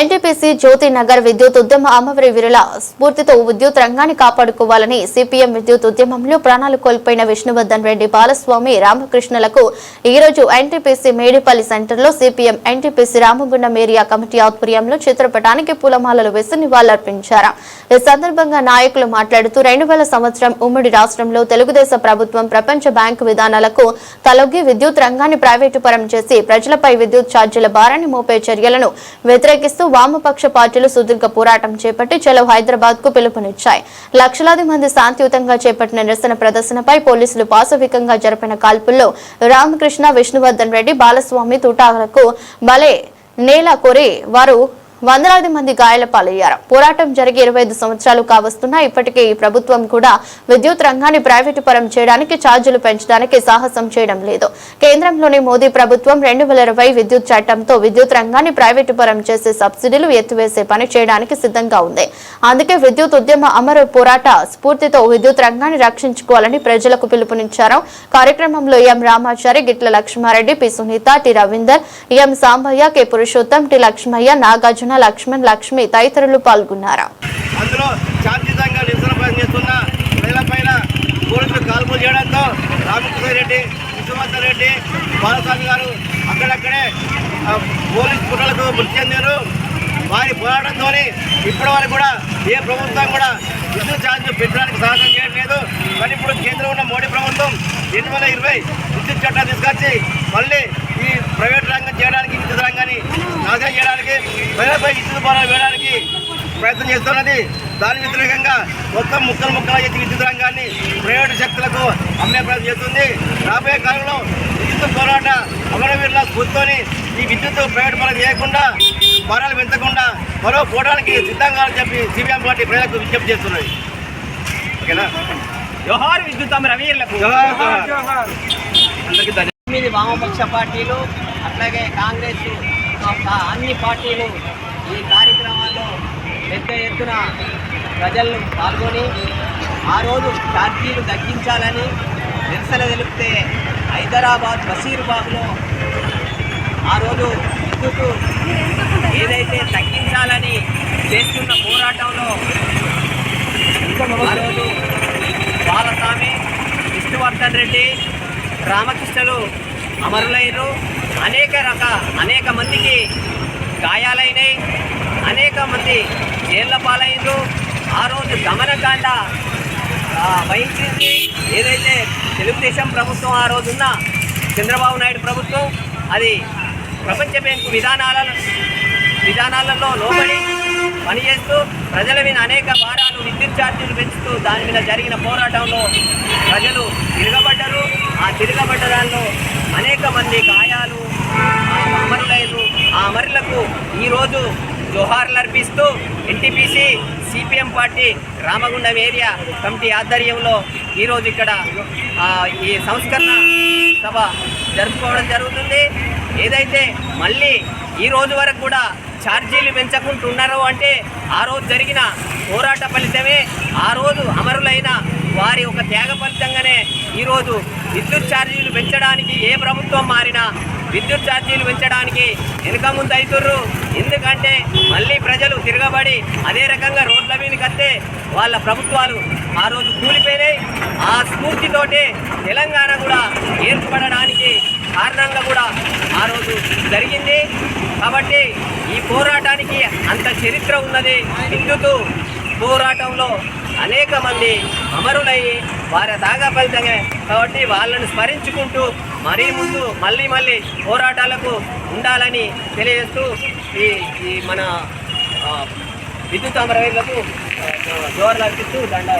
NTPC జ్యోతి నగర్ విద్యుత్ ఉద్యమ అమరవీరుల వీరుల స్ఫూర్తితో విద్యుత్ రంగాన్ని కాపాడుకోవాలని సిపిఎం విద్యుత్ ఉద్యమంలో ప్రాణాలు కోల్పోయిన విష్ణువర్ధన్ రెడ్డి బాలస్వామి రామకృష్ణలకు ఈ రోజు ఎన్టీపీసీ మేడిపల్లి సెంటర్లో CPM NTPC Ramagundam area committee ఆధ్వర్యంలో చిత్రపటానికి పూలమాలలు వేసి నివాళులర్పించారు. ఈ సందర్భంగా నాయకులు మాట్లాడుతూ 2000 సంవత్సరం ఉమ్మడి రాష్ట్రంలో తెలుగుదేశం ప్రభుత్వం ప్రపంచ బ్యాంకు విధానాలకు తలొగ్గి విద్యుత్ రంగాన్ని ప్రైవేటు పరం చేసి ప్రజలపై విద్యుత్ ఛార్జీల భారాన్ని మోపే చర్యలను వ్యతిరేకిస్తూ వామపక్ష పార్టీలు సుదీర్ఘ పోరాటం చేపట్టి చలో హైదరాబాద్ కు పిలుపునిచ్చాయి. లక్షలాది మంది శాంతియుతంగా చేపట్టిన నిరసన ప్రదర్శనపై పోలీసులు పాశవికంగా జరిపిన కాల్పుల్లో రామకృష్ణ, విష్ణువర్ధన్ రెడ్డి, బాలస్వామి తుటాలకు బలే నేల కోరి వారు వందలాది మంది గాయాల పాలయ్యారు. పోరాటం జరిగి 25 సంవత్సరాలు కావస్తున్నా ఇప్పటికే ఈ ప్రభుత్వం కూడా విద్యుత్ రంగాన్ని ప్రైవేటు పరం చేయడానికి ఛార్జీలు పెంచడానికి సాహసం చేయడం లేదు. కేంద్రంలోని మోదీ ప్రభుత్వం 2020 విద్యుత్ చట్టంతో విద్యుత్ రంగాన్ని ప్రైవేటు పరం చేసే సబ్సిడీలు ఎత్తివేసే పని చేయడానికి సిద్ధంగా ఉంది. అందుకే విద్యుత్ ఉద్యమ అమర పోరాట స్ఫూర్తితో విద్యుత్ రంగాన్ని రక్షించుకోవాలని ప్రజలకు పిలుపునిచ్చారు. కార్యక్రమంలో ఎం రామాచారి, గిట్ల లక్ష్మారెడ్డి, పి సునీత, టి రవీందర్, ఎం సాంబయ్య, కె పురుషోత్తం, టి లక్ష్మయ్య, నాగార్జున, లక్ష్మణ్, లక్ష్మి తదితరులు పాల్గొన్నారు. అందులో శాంతియుతంగా నిరసన చేస్తున్న ప్రజలపైన పోలీసులు కాల్పులు చేయడంతో రామకృష్ణారెడ్డి, విష్ణువర్ధన్ రెడ్డి, బాలస్వామి గారు అక్కడక్కడే పోలీసు కుట్రలకు మృతి చెందారు. వారి పోరాటంతో ఇప్పటి వరకు కూడా ఏ ప్రభుత్వం కూడా విద్యుత్ ఛార్జీలు పెట్టడానికి సాహసం చేయట్లేదు. కానీ ఇప్పుడు కేంద్రంలో ఉన్న మోడీ ప్రభుత్వం 2020 విద్యుత్ చట్టాలు తీసుకొచ్చి మళ్ళీ ఈ ప్రైవేట్ రంగం చేయడానికి, విద్యుత్ రంగాన్ని నాశనం చేయడానికి, ప్రజలపై విద్యుత్ భారాలు వేయడానికి ప్రయత్నం చేస్తున్నది. దాని వ్యతిరేకంగా మొత్తం ముక్కలు చేసి విద్యుత్ రంగాన్ని ప్రైవేటు శక్తులకు అమ్మే ప్రయత్నం చేస్తుంది. రాబోయే కాలంలో విద్యుత్ పోరాట అమరవీరుల స్ఫూర్తితోని ఈ విద్యుత్ ప్రైవేట్ పరం చేయకుండా, భారాలు పెంచకుండా మరో పోరాటానికి సిద్ధంగా అని చెప్పి సిపిఎం పార్టీ ప్రజలకు విజ్ఞప్తి చేస్తున్నది. ఓకేనా? జోహార్ విద్యుత్ అమరవీరులకు. వామపక్ష పార్టీలు అట్లాగే కాంగ్రెస్ అన్ని పార్టీలు ఈ కార్యక్రమాల్లో పెద్ద ఎత్తున ప్రజలు పాల్గొని ఆ రోజు ఛార్జీలు తగ్గించాలని నిరసన తెలిపితే హైదరాబాద్ బషీర్బాగ్లో ఆ రోజు విద్యుత్ ఏదైతే తగ్గించాలని చేస్తున్న పోరాటంలో ఆ రోజు బాలస్వామి, విష్ణువర్ధన్ రెడ్డి, రామకృష్ణలు అమరులైనరు. అనేక మందికి గాయాలైనవి, అనేక మంది జైళ్ళ పాలైనరు. ఆ రోజు గమనకాండ వహించింది ఏదైతే తెలుగుదేశం ప్రభుత్వం ఆ రోజున్న చంద్రబాబు నాయుడు ప్రభుత్వం. అది ప్రపంచ బ్యాంకు విధానాలలో లోబడి పనిచేస్తూ ప్రజల మీద అనేక భారాలు, విద్యుత్ ఛార్జీలు పెంచుతూ దాని మీద జరిగిన పోరాటంలో ప్రజలు తిరగబడ్డారు. ఆ తిరగబడ్డ దానిలో అనేక మంది గాయాలు, అమరులైనరు. ఆ అమరులకు ఈరోజు జోహార్లు అర్పిస్తూ NTPC CPM party Ramagundam area committee ఆధ్వర్యంలో ఈరోజు ఇక్కడ ఈ సంస్కరణ సభ జరుపుకోవడం జరుగుతుంది. ఏదైతే మళ్ళీ ఈ రోజు వరకు కూడా ఛార్జీలు పెంచకుంటున్నారు అంటే ఆ రోజు జరిగిన పోరాట ఫలితమే. ఆ రోజు అమరులైన వారి ఒక త్యాగ ఫలితంగానే ఈరోజు విద్యుత్ ఛార్జీలు పెంచడానికి ఏ ప్రభుత్వం మారినా విద్యుత్ ఛార్జీలు పెంచడానికి వెనుక ముందు అవుతుర్రు. ఎందుకంటే మళ్ళీ ప్రజలు తిరగబడి అదే రకంగా రోడ్ల మీదకి వస్తే వాళ్ళ ప్రభుత్వాలు ఆ రోజు కూలిపోయినాయి. ఆ స్ఫూర్తితోటే తెలంగాణ కూడా ఏర్పడడానికి కారణంగా కూడా ఆ రోజు జరిగింది. కాబట్టి ఈ పోరాటానికి అంత చరిత్ర ఉన్నది. విద్యుత్ పోరాటంలో అనేక మంది అమరులయ్యి వారి తాగా ఫలితంగా కాబట్టి వాళ్ళను స్మరించుకుంటూ మళ్ళీ పోరాటాలకు ఉండాలని తెలియజేస్తూ ఈ మన విద్యుత్ అమరవీరులకు జోహార్లు అర్పిస్తూ దండ